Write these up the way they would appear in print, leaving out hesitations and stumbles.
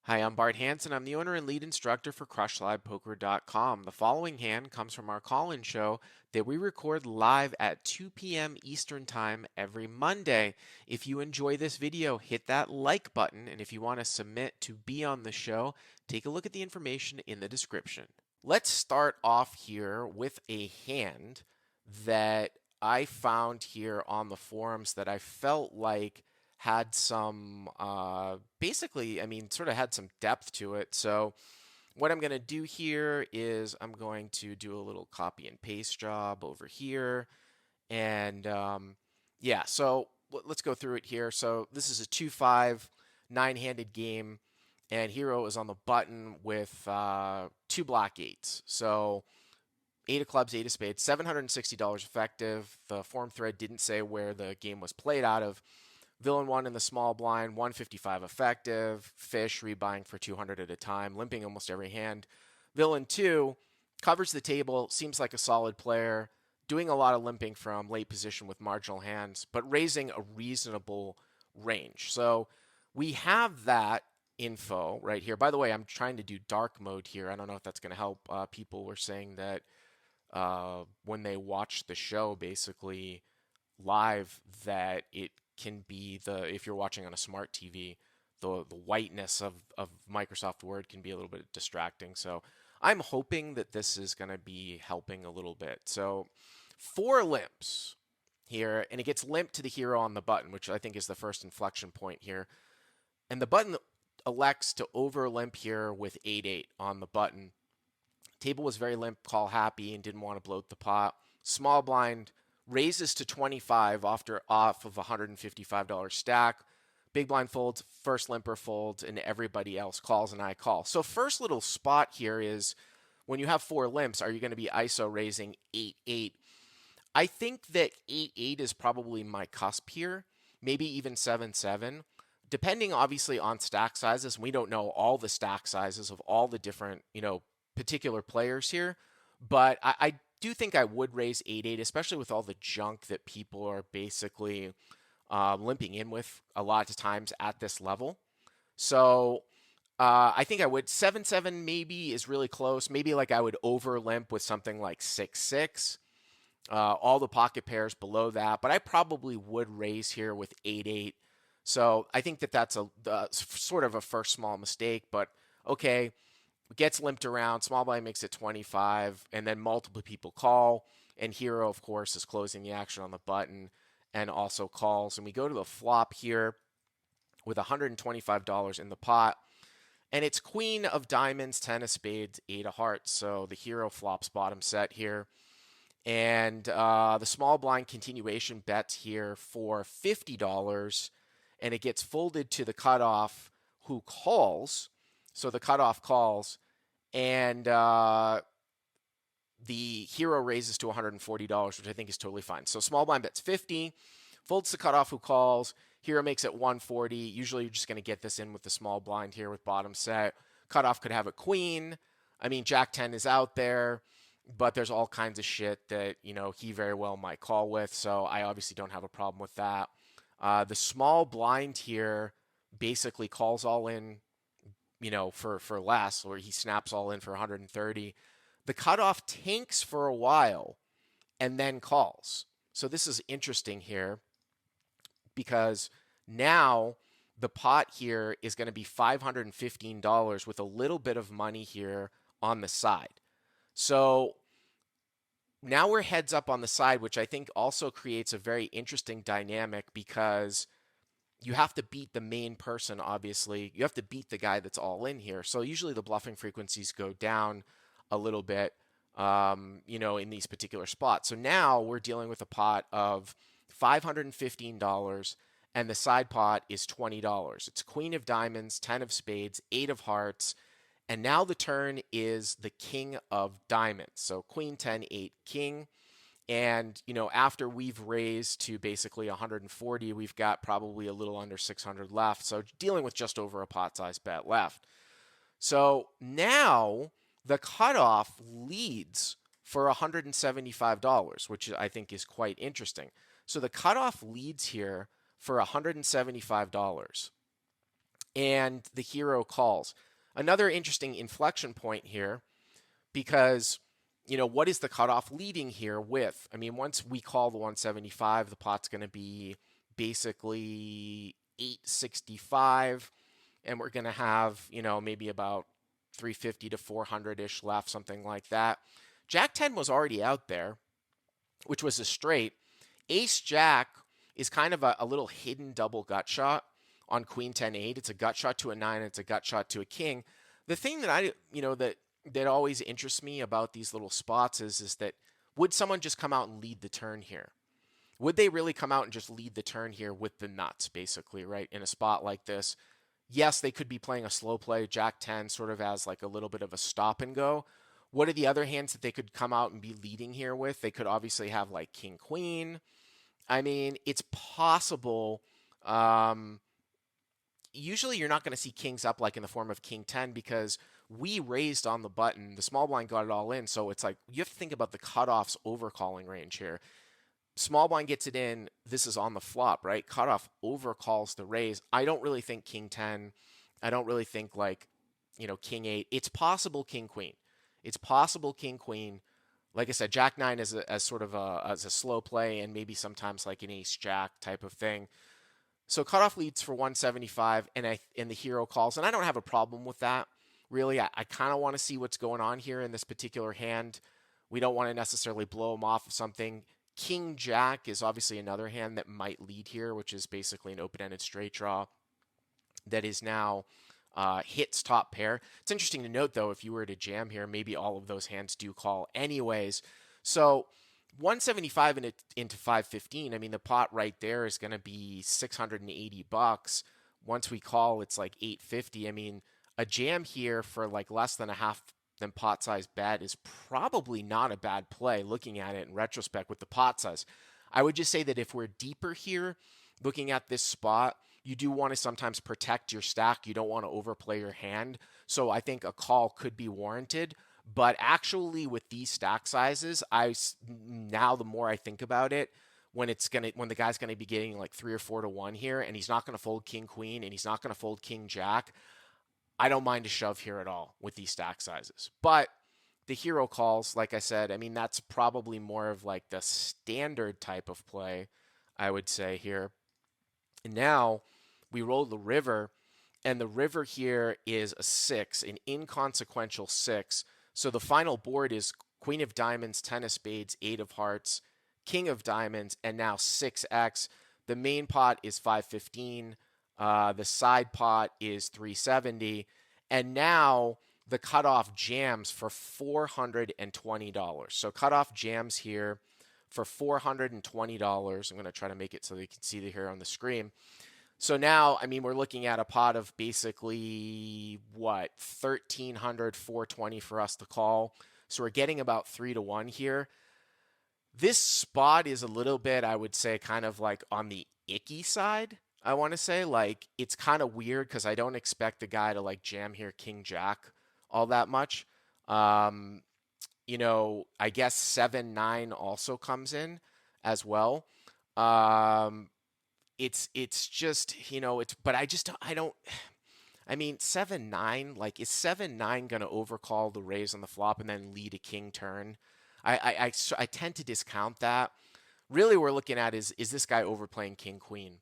Hi, I'm Bart Hanson. I'm the owner and lead instructor for CrushLivePoker.com. The following hand comes from our call-in show that we record live at 2 p.m. Eastern Time every Monday. If you enjoy this video, hit that like button, and if you want to submit to be on the show, take a look at the information in the description. Let's start off here with a hand that I found here on the forums that I felt like had some basically, I mean, sort of had some depth to it. So what I'm going to do here is I'm going to do a little copy and paste job over here. And yeah, so let's go through it here. So this is a 2-5 nine-handed game, and Hero is on the button with two black eights. So eight of clubs, eight of spades, $760 effective. The forum thread didn't say where the game was played out of. Villain 1 in the small blind, 155 effective. Fish rebuying for 200 at a time, limping almost every hand. Villain 2 covers the table, seems like a solid player, doing a lot of limping from late position with marginal hands, but raising a reasonable range. So we have that info right here. By the way, I'm trying to do dark mode here. I don't know if that's going to help. People were saying that when they watch the show, basically live, that it can be if you're watching on a smart TV, the whiteness of Microsoft Word can be a little bit distracting. So I'm hoping that this is going to be helping a little bit. So four limps here, and it gets limped to the hero on the button, which I think is the first inflection point here. And the button elects to over limp here with 8-8 on the button. Table was very limp, call happy, and didn't want to bloat the pot. Small blind raises to 25 after off of a $155 stack. Big blind folds, first limper folds, and everybody else calls, and I call. So first little spot here is when you have four limps, are you going to be ISO raising 8-8? I think that 8-8 is probably my cusp here, maybe even 7-7. Depending obviously on stack sizes, we don't know all the stack sizes of all the different, particular players here, but I do think I would raise 8-8, especially with all the junk that people are basically limping in with a lot of times at this level. So I think I would 7-7 maybe is really close. Maybe like I would over limp with something like 6-6. All the pocket pairs below that, but I probably would raise here with 8-8. So I think that that's a sort of a first small mistake, but okay, gets limped around. Small blind makes it 25, and then multiple people call. And Hero, of course, is closing the action on the button and also calls. And we go to the flop here with $125 in the pot. And it's Queen of Diamonds, 10 of Spades, 8 of Hearts. So the Hero flops bottom set here. And the small blind continuation bets here for $50. And it gets folded to the cutoff, who calls. So the cutoff calls, and the hero raises to $140, which I think is totally fine. So small blind bets 50, folds the cutoff, who calls. Hero makes it 140. Usually you're just going to get this in with the small blind here with bottom set. Cutoff could have a queen. I mean, Jack 10 is out there, but there's all kinds of shit that, he very well might call with. So I obviously don't have a problem with that. The small blind here basically calls all in, for less, or he snaps all in for 130. The cutoff tanks for a while and then calls. So this is interesting here because now the pot here is going to be $515 with a little bit of money here on the side. So now we're heads up on the side, which I think also creates a very interesting dynamic because you have to beat the main person, obviously. You have to beat the guy that's all in here. So usually the bluffing frequencies go down a little bit, in these particular spots. So now we're dealing with a pot of $515, and the side pot is $20. It's Queen of Diamonds, 10 of Spades, 8 of Hearts, and now the turn is the King of Diamonds. So Queen, 10, 8, King. And, after we've raised to basically 140, we've got probably a little under 600 left. So dealing with just over a pot size bet left. So now the cutoff leads for $175, which I think is quite interesting. So the cutoff leads here for $175. and the hero calls. Another interesting inflection point here because what is the cutoff leading here with? I mean, once we call the 175, the pot's going to be basically 865, and we're going to have, maybe about 350 to 400-ish left, something like that. Jack 10 was already out there, which was a straight. Ace Jack is kind of a little hidden double gut shot on Queen 10 8. It's a gut shot to a 9, it's a gut shot to a king. The thing that that always interests me about these little spots is that would someone just come out and lead the turn here? Would they really come out and just lead the turn here with the nuts, basically, right? In a spot like this. Yes, they could be playing a slow play, Jack 10, sort of as like a little bit of a stop and go. What are the other hands that they could come out and be leading here with? They could obviously have like King Queen. I mean, it's possible. Usually you're not going to see kings up like in the form of King 10 because we raised on the button. The small blind got it all in. So it's like you have to think about the cutoff's overcalling range here. Small blind gets it in. This is on the flop, right? Cutoff overcalls the raise. I don't really think King 10. I don't really think like, King 8. It's possible King Queen. It's possible King Queen. Like I said, Jack 9 as sort of as a slow play and maybe sometimes like an Ace Jack type of thing. So cutoff leads for 175 and the hero calls. And I don't have a problem with that. Really, I kind of want to see what's going on here in this particular hand. We don't want to necessarily blow him off of something. King Jack is obviously another hand that might lead here, which is basically an open-ended straight draw that is now hits top pair. It's interesting to note, though, if you were to jam here, maybe all of those hands do call anyways. So 175 into 515, I mean, the pot right there is going to be $680. Once we call, it's like 850. I mean, a jam here for like less than a half than pot size bet is probably not a bad play looking at it in retrospect with the pot size. I would just say that if we're deeper here, looking at this spot, you do want to sometimes protect your stack. You don't want to overplay your hand. So I think a call could be warranted. But actually, with these stack sizes, now the more I think about it, when the guy's gonna be getting like 3 or 4 to 1 here, and he's not gonna fold King Queen, and he's not gonna fold King Jack, I don't mind a shove here at all with these stack sizes. But the hero calls, like I said, I mean that's probably more of like the standard type of play, I would say here. And now we roll the river, and the river here is a 6, an inconsequential 6. So the final board is Queen of Diamonds, 10 of Spades, 8 of Hearts, King of Diamonds, and now 6x. The main pot is 515. The side pot is 370. And now the cutoff jams for $420. So cutoff jams here for $420. I'm going to try to make it so that you can see it here on the screen. So now, I mean, we're looking at a pot of basically, what, 1,300, 420 for us to call. So we're getting about 3 to 1 here. This spot is a little bit, I would say, kind of like on the icky side, I want to say. Like, it's kind of weird because I don't expect the guy to, like, jam here King Jack all that much. I guess 7-9 also comes in as well. It's just, but I mean, 7-9, like, is 7-9 going to overcall the raise on the flop and then lead a king turn? I tend to discount that. Really, we're looking at is this guy overplaying king queen?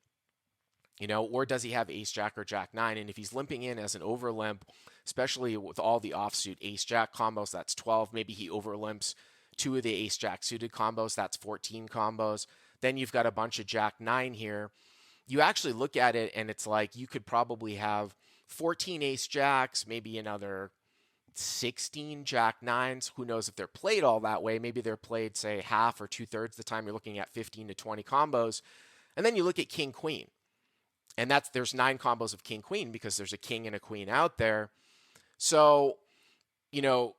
Or does he have ace jack or jack 9? And if he's limping in as an overlimp, especially with all the offsuit ace jack combos, that's 12. Maybe he overlimps 2 of the ace jack suited combos, that's 14 combos. Then you've got a bunch of jack 9 here. You actually look at it and it's like you could probably have 14 ace jacks, maybe another 16 jack 9s. Who knows if they're played all that way? Maybe they're played, say, half or 2/3 the time. You're looking at 15 to 20 combos. And then you look at king queen. And there's 9 combos of king queen because there's a king and a queen out there. So, you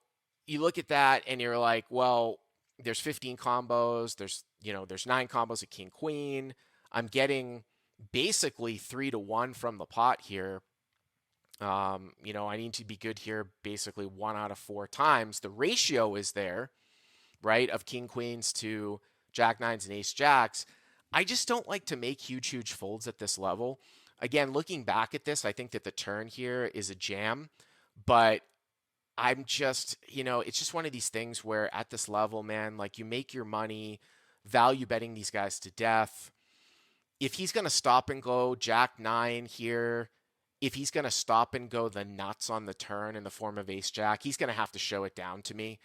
look at that and you're like, well, there's 15 combos. There's 9 combos of king queen. I'm getting basically 3 to 1 from the pot here. I need to be good here basically 1 out of 4 times. The ratio is there, right, of king queens to jack 9s and ace jacks. I just don't like to make huge folds at this level. Again, looking back at this, I think that the turn here is a jam, but I'm just, it's just one of these things where at this level, man, like you make your money value betting these guys to death. If he's going to stop and go Jack 9 here, if he's going to stop and go the nuts on the turn in the form of Ace Jack, he's going to have to show it down to me.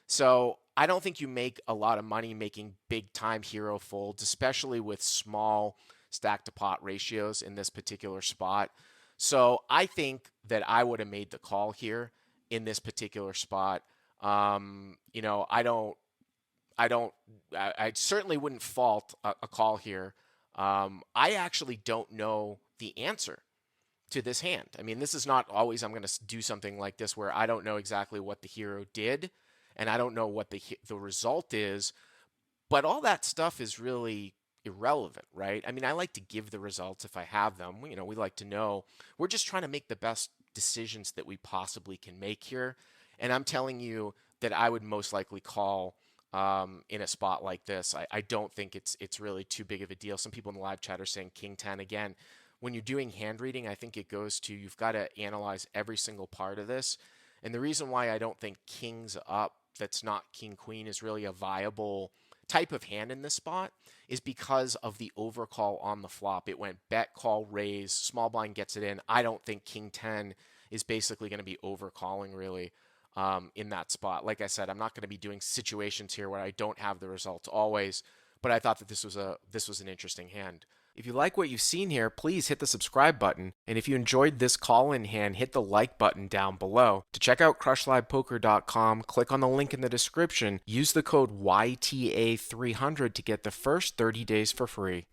So I don't think you make a lot of money making big time hero folds, especially with small stack to pot ratios in this particular spot. So I think that I would have made the call here in this particular spot. I certainly wouldn't fault a call here. I actually don't know the answer to this hand. I mean, this is not always I'm going to do something like this where I don't know exactly what the hero did and I don't know what the result is, but all that stuff is really irrelevant, right? I mean, I like to give the results if I have them. We like to know. We're just trying to make the best decisions that we possibly can make here. And I'm telling you that I would most likely call in a spot like this. I don't think it's really too big of a deal. Some people in the live chat are saying King 10 again. When you're doing hand reading, I think it goes to you've got to analyze every single part of this. And the reason why I don't think Kings up that's not King Queen is really a viable type of hand in this spot is because of the overcall on the flop. It went bet, call, raise, small blind gets it in. I don't think King 10 is basically going to be overcalling really in that spot. Like I said, I'm not going to be doing situations here where I don't have the results always, but I thought that this was an interesting hand. If you like what you've seen here, please hit the subscribe button. And if you enjoyed this call-in hand, hit the like button down below. To check out crushlivepoker.com, click on the link in the description. Use the code YTA300 to get the first 30 days for free.